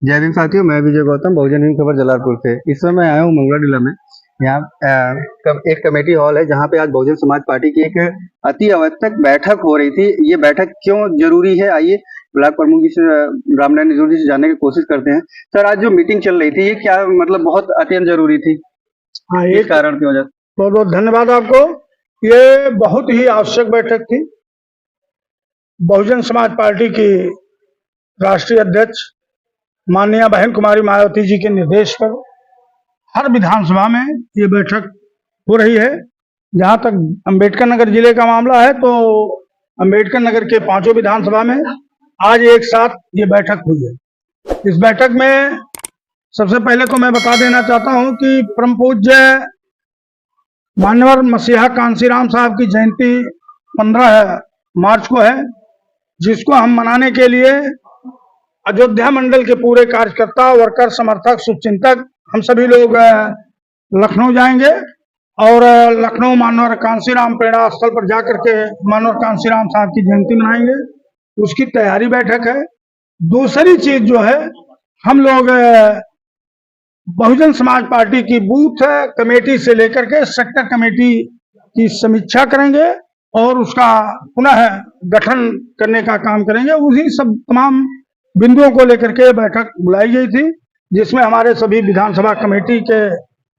जय भीम साथियों, मैं विजय गौतम, बहुजन हिंद खबर जलालपुर से। इस समय मैं आया हूँ मंगला टीला में। यहाँ एक कमेटी हॉल है जहाँ पे आज बहुजन समाज पार्टी की एक अति आवश्यक बैठक हो रही थी। ये बैठक क्यों जरूरी है, आइए ब्लॉक प्रमुख जी से, रामनारायण निजूर जी से जानने की कोशिश करते हैं। सर, आज जो मीटिंग चल रही थी, ये क्या मतलब बहुत अत्यंत जरूरी थी? हाँ, इस कारण की वजह से बहुत बहुत धन्यवाद आपको। ये बहुत ही आवश्यक बैठक थी। बहुजन समाज पार्टी की राष्ट्रीय अध्यक्ष माननीय बहन कुमारी मायावती जी के निर्देश पर हर विधानसभा में ये बैठक हो रही है। जहां तक अंबेडकर नगर जिले का मामला है, तो अंबेडकर नगर के 5 विधानसभा में आज एक साथ ये बैठक हुई है। इस बैठक में सबसे पहले तो मैं बता देना चाहता हूं कि परम पूज्य मान्यवर मसीहा कांसीराम साहब की जयंती 15 मार्च को है, जिसको हम मनाने के लिए अयोध्या मंडल के पूरे कार्यकर्ता, वर्कर, समर्थक, शुभचिंतक हम सभी लोग लखनऊ जाएंगे और लखनऊ मानवर कांसीराम प्रेरणा स्थल पर जाकर के मानवर कांसीराम साहब की जयंती मनाएंगे। उसकी तैयारी बैठक है। दूसरी चीज जो है, हम लोग बहुजन समाज पार्टी की बूथ कमेटी से लेकर के सेक्टर कमेटी की समीक्षा करेंगे और उसका पुनः गठन करने का काम करेंगे। उसी सब तमाम बिंदुओं को लेकर के बैठक बुलाई गई थी, जिसमें हमारे सभी विधानसभा कमेटी के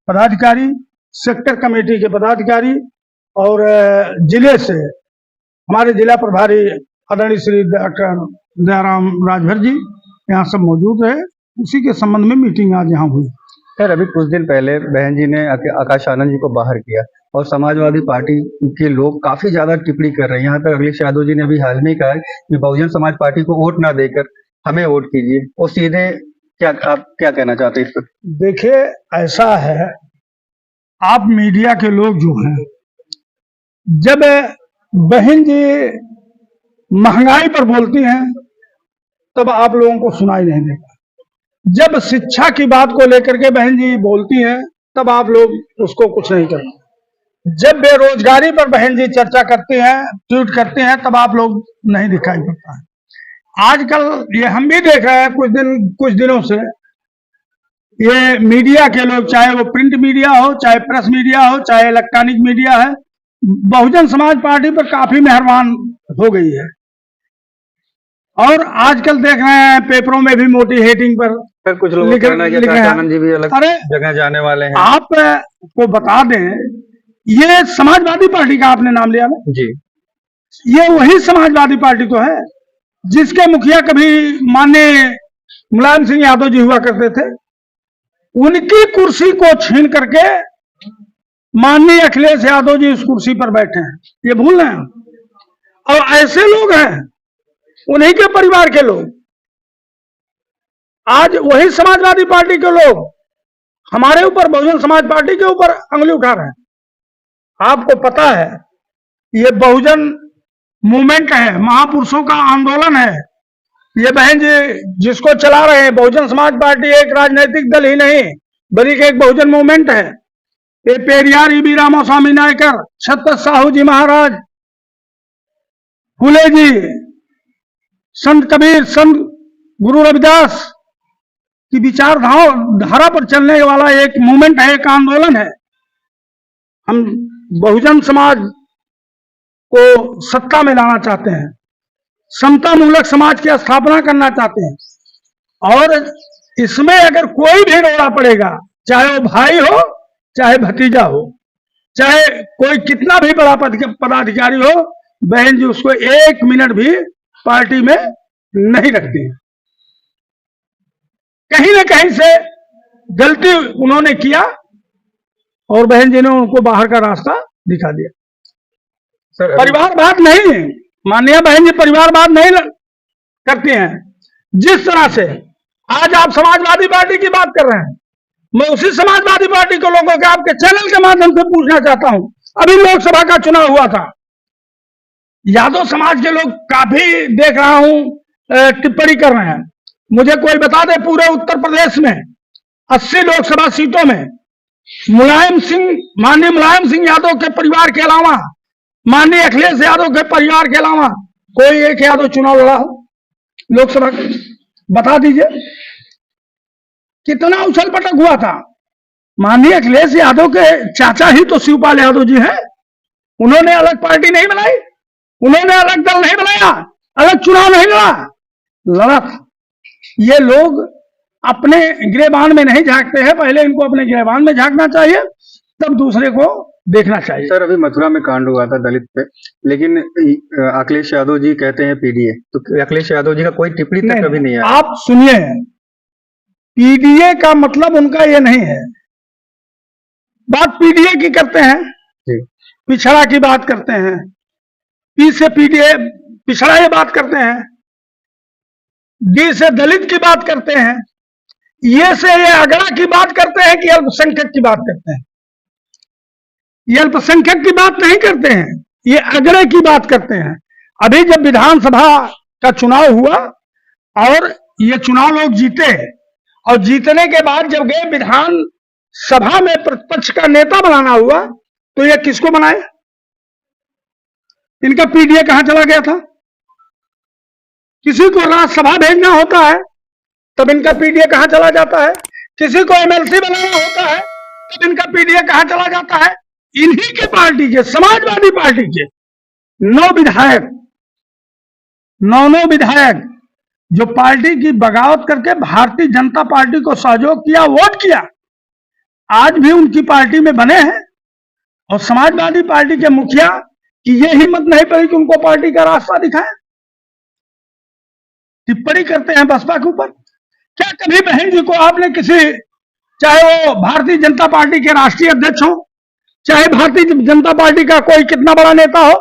पदाधिकारी, सेक्टर कमेटी के पदाधिकारी और जिले से हमारे जिला प्रभारी आदरणीय श्री डॉक्टर दयाराम राजभर जी यहाँ सब मौजूद रहे। उसी के संबंध में मीटिंग आज यहाँ हुई। सर, अभी कुछ दिन पहले बहन जी ने आकाश आनंद जी को बाहर किया और समाजवादी पार्टी के लोग काफी ज्यादा टिप्पणी कर रहे हैं। यहाँ पर अखिलेश यादव जी ने अभी हाल में कहा कि बहुजन समाज पार्टी को वोट ना देकर हमें वोट कीजिए, और सीधे आप क्या कहना चाहते हैं इस पर? देखिए, ऐसा है, आप मीडिया के लोग जो हैं, जब बहन जी महंगाई पर बोलती हैं तब आप लोगों को सुनाई नहीं देता। जब शिक्षा की बात को लेकर के बहन जी बोलती हैं तब आप लोग उसको कुछ नहीं करते। जब बेरोजगारी पर बहन जी चर्चा करती हैं, ट्वीट करते हैं, तब आप लोग नहीं दिखाई पड़ता है। आजकल ये हम भी देख रहे हैं, कुछ दिनों से ये मीडिया के लोग, चाहे वो प्रिंट मीडिया हो, चाहे प्रेस मीडिया हो, चाहे इलेक्ट्रॉनिक मीडिया है, बहुजन समाज पार्टी पर काफी मेहरबान हो गई है। और आजकल देख रहे हैं पेपरों में भी मोटी हेडिंग पर सर, कुछ लोग लिख रहे हैं। आनंद जी भी अलग जगह जाने वाले हैं। आप को बता दें, ये समाजवादी पार्टी का आपने नाम लिया ना जी, ये वही समाजवादी पार्टी तो है जिसके मुखिया कभी माननीय मुलायम सिंह यादव जी हुआ करते थे। उनकी कुर्सी को छीन करके माननीय अखिलेश यादव जी इस कुर्सी पर बैठे हैं, ये भूल रहे हैं। और ऐसे लोग हैं, उन्हीं के परिवार के लोग, आज वही समाजवादी पार्टी के लोग हमारे ऊपर, बहुजन समाज पार्टी के ऊपर अंगुली उठा रहे हैं। आपको पता है, ये बहुजन मूवमेंट है, महापुरुषों का आंदोलन है। ये बहन जी जिसको चला रहे हैं, बहुजन समाज पार्टी एक राजनीतिक दल ही नहीं बल्कि एक बहुजन मूवमेंट है। ये पेरियार ईबी रामास्वामी नायकर, छत्रपति साहू जी महाराज, फूले जी, संत कबीर, संत गुरु रविदास की विचारधारा पर चलने वाला एक मूवमेंट है, एक आंदोलन है। हम बहुजन समाज को सत्ता में लाना चाहते हैं, समता मूलक समाज की स्थापना करना चाहते हैं। और इसमें अगर कोई भी रोड़ा पड़ेगा, चाहे वो भाई हो, चाहे भतीजा हो, चाहे कोई कितना भी बड़ा पदाधिकारी हो, बहन जी उसको 1 मिनट भी पार्टी में नहीं रखती है। कहीं ना कहीं से गलती उन्होंने किया और बहन जी ने उनको बाहर का रास्ता दिखा दिया। सर, परिवारवाद नहीं है, माननीय बहन जी परिवारवाद नहीं करती हैं। जिस तरह से आज आप समाजवादी पार्टी की बात कर रहे हैं, मैं उसी समाजवादी पार्टी के लोगों के आपके चैनल के माध्यम से पूछना चाहता हूं। अभी लोकसभा का चुनाव हुआ था, यादव समाज के लोग काफी देख रहा हूं टिप्पणी कर रहे हैं। मुझे कोई बता दे, पूरे उत्तर प्रदेश में 80 लोकसभा सीटों में माननीय मुलायम सिंह यादव के परिवार के अलावा, माननीय अखिलेश यादव के परिवार के अलावा कोई एक यादव चुनाव लड़ा हो लोकसभा का? बता दीजिए। कितना उछल पटक हुआ था। माननीय अखिलेश यादव के चाचा ही तो शिवपाल यादव जी हैं। उन्होंने अलग पार्टी नहीं बनाई, उन्होंने अलग दल नहीं बनाया, अलग चुनाव नहीं लड़ा था। ये लोग अपने गिरेबान में नहीं झांकते हैं, पहले इनको अपने गिरेबान में झांकना चाहिए, तब दूसरे को देखना चाहिए। सर अभी मथुरा में कांड हुआ था दलित पे, लेकिन अखिलेश यादव जी कहते हैं पीडीए, तो अखिलेश यादव जी का कोई टिप्पणी तक कभी नहीं आया। आप सुनिए, पीडीए का मतलब उनका ये नहीं है। बात पीडीए की करते हैं, पिछड़ा की बात करते हैं, पी से पीडीए पिछड़ा ये बात करते हैं, डी से दलित की बात करते हैं, ये से ये अगड़ा की बात करते हैं कि अल्पसंख्यक की बात करते हैं। ये अल्पसंख्यक की बात नहीं करते हैं, ये अगड़े की बात करते हैं। अभी जब विधानसभा का चुनाव हुआ और ये चुनाव लोग जीते, और जीतने के बाद जब गए विधानसभा में प्रतिपक्ष का नेता बनाना हुआ, तो ये किसको बनाए? इनका पीडीए कहां चला गया था? किसी को राज्यसभा भेजना होता है तब इनका पीडीए कहां चला जाता है? किसी को एमएलसी बनाना होता है तब इनका पीडीए कहां चला जाता है? इन्हीं के पार्टी के, समाजवादी पार्टी के 9 विधायक जो पार्टी की बगावत करके भारतीय जनता पार्टी को सहयोग किया, वोट किया, आज भी उनकी पार्टी में बने हैं। और समाजवादी पार्टी के मुखिया की ये हिम्मत नहीं पड़ी कि उनको पार्टी का रास्ता दिखाएं, टिप्पणी करते हैं बसपा के ऊपर। क्या कभी बहन जी को आपने किसी, चाहे वो भारतीय जनता पार्टी के राष्ट्रीय अध्यक्ष हो, चाहे भारतीय जनता पार्टी का कोई कितना बड़ा नेता हो,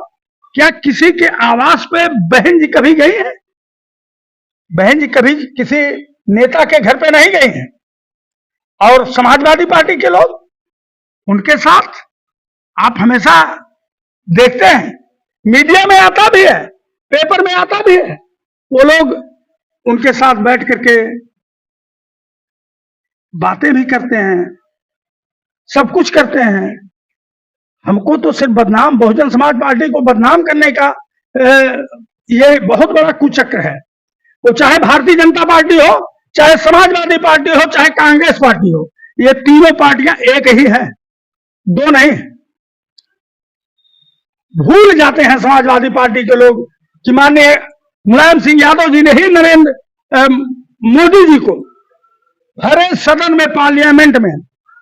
क्या किसी के आवास पे बहन जी कभी गई है? बहन जी कभी किसी नेता के घर पे नहीं गई हैं। और समाजवादी पार्टी के लोग, उनके साथ आप हमेशा देखते हैं, मीडिया में आता भी है, पेपर में आता भी है, वो लोग उनके साथ बैठ करके बातें भी करते हैं, सब कुछ करते हैं। हमको तो सिर्फ बदनाम, बहुजन समाज पार्टी को बदनाम करने का ये बहुत बड़ा कुचक्र है। वो चाहे भारतीय जनता पार्टी हो, चाहे समाजवादी पार्टी हो, चाहे कांग्रेस पार्टी हो, ये तीनों पार्टियां एक ही है, दो नहीं। भूल जाते हैं समाजवादी पार्टी के लोग कि माननीय मुलायम सिंह यादव जी ने ही नरेंद्र मोदी जी को हरे सदन में, पार्लियामेंट में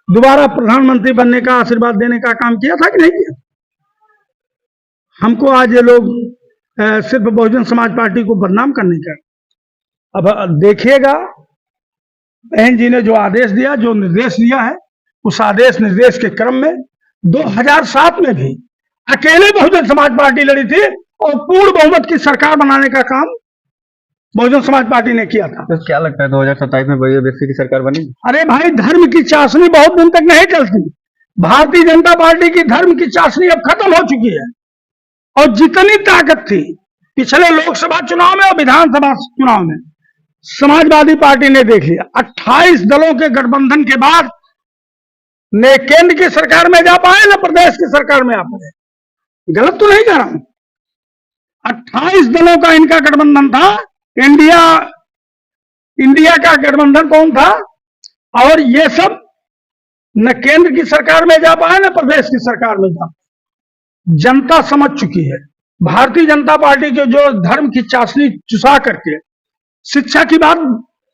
दोबारा प्रधानमंत्री बनने का आशीर्वाद देने का काम किया था कि नहीं किया? हमको आज ये लोग सिर्फ बहुजन समाज पार्टी को बदनाम करने का। अब देखिएगा, बहन जी ने जो आदेश दिया, जो निर्देश दिया है, उस आदेश निर्देश के क्रम में 2007 में भी अकेले बहुजन समाज पार्टी लड़ी थी और पूर्ण बहुमत की सरकार बनाने का काम बहुजन समाज पार्टी ने किया था। तो क्या लगता है 2027 में बीएसपी की सरकार बनेगी? अरे भाई, धर्म की चाशनी बहुत दिन तक नहीं चलती। भारतीय जनता पार्टी की धर्म की चाशनी अब खत्म हो चुकी है, और जितनी ताकत थी पिछले लोकसभा चुनाव में और विधानसभा चुनाव में, समाजवादी पार्टी ने देख लिया। 28 दलों के गठबंधन के बाद न केंद्र की सरकार में जा पाए, न प्रदेश की सरकार में आ पाए। गलत तो नहीं कह रहा हूं। 28 दलों का इनका गठबंधन था। इंडिया का गठबंधन कौन था? और ये सब न केंद्र की सरकार में जा पाए, न प्रदेश की सरकार में जा पाए। जनता समझ चुकी है। भारतीय जनता पार्टी के जो धर्म की चाशनी चुसा करके शिक्षा की बात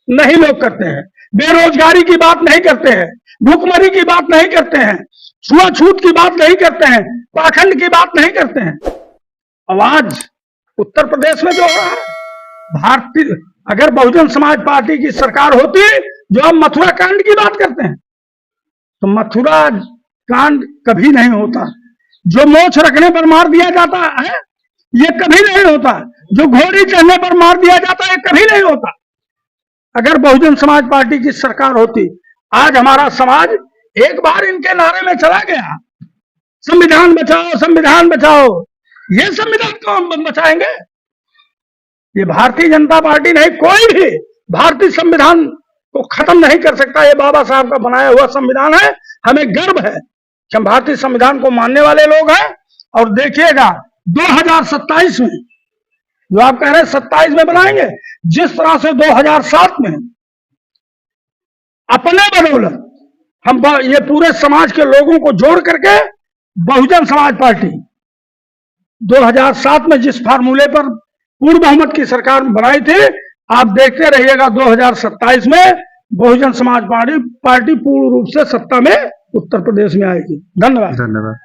नहीं लोग करते हैं, बेरोजगारी की बात नहीं करते हैं, भूखमरी की बात नहीं करते हैं, छुआछूत की बात नहीं करते हैं, पाखंड की बात नहीं करते हैं। अब आज उत्तर प्रदेश में जो हो रहा है, भारतीय, अगर बहुजन समाज पार्टी की सरकार होती, जो हम मथुरा कांड की बात करते हैं, तो मथुरा कांड कभी नहीं होता। जो मोछ रखने पर मार दिया जाता है, ये कभी नहीं होता। जो घोड़ी चढ़ने पर मार दिया जाता है, कभी नहीं होता। अगर बहुजन समाज पार्टी की सरकार होती, आज हमारा समाज एक बार इनके नारे में चला गया, संविधान बचाओ, संविधान बचाओ। ये संविधान को हम बचाएंगे? ये भारतीय जनता पार्टी नहीं, कोई भी भारतीय संविधान को खत्म नहीं कर सकता। ये बाबा साहब का बनाया हुआ संविधान है। हमें गर्व है कि हम भारतीय संविधान को मानने वाले लोग हैं। और देखिएगा 2027 में, जो आप कह रहे हैं 27 में बनाएंगे, जिस तरह से 2007 में अपने बदौलत हम ये पूरे समाज के लोगों को जोड़ करके बहुजन समाज पार्टी 2007 में जिस फार्मूले पर पूर्ण बहुमत की सरकार बनाई थी, आप देखते रहिएगा 2027 में बहुजन समाज पार्टी पूर्ण रूप से सत्ता में उत्तर प्रदेश में आएगी। धन्यवाद। धन्यवाद।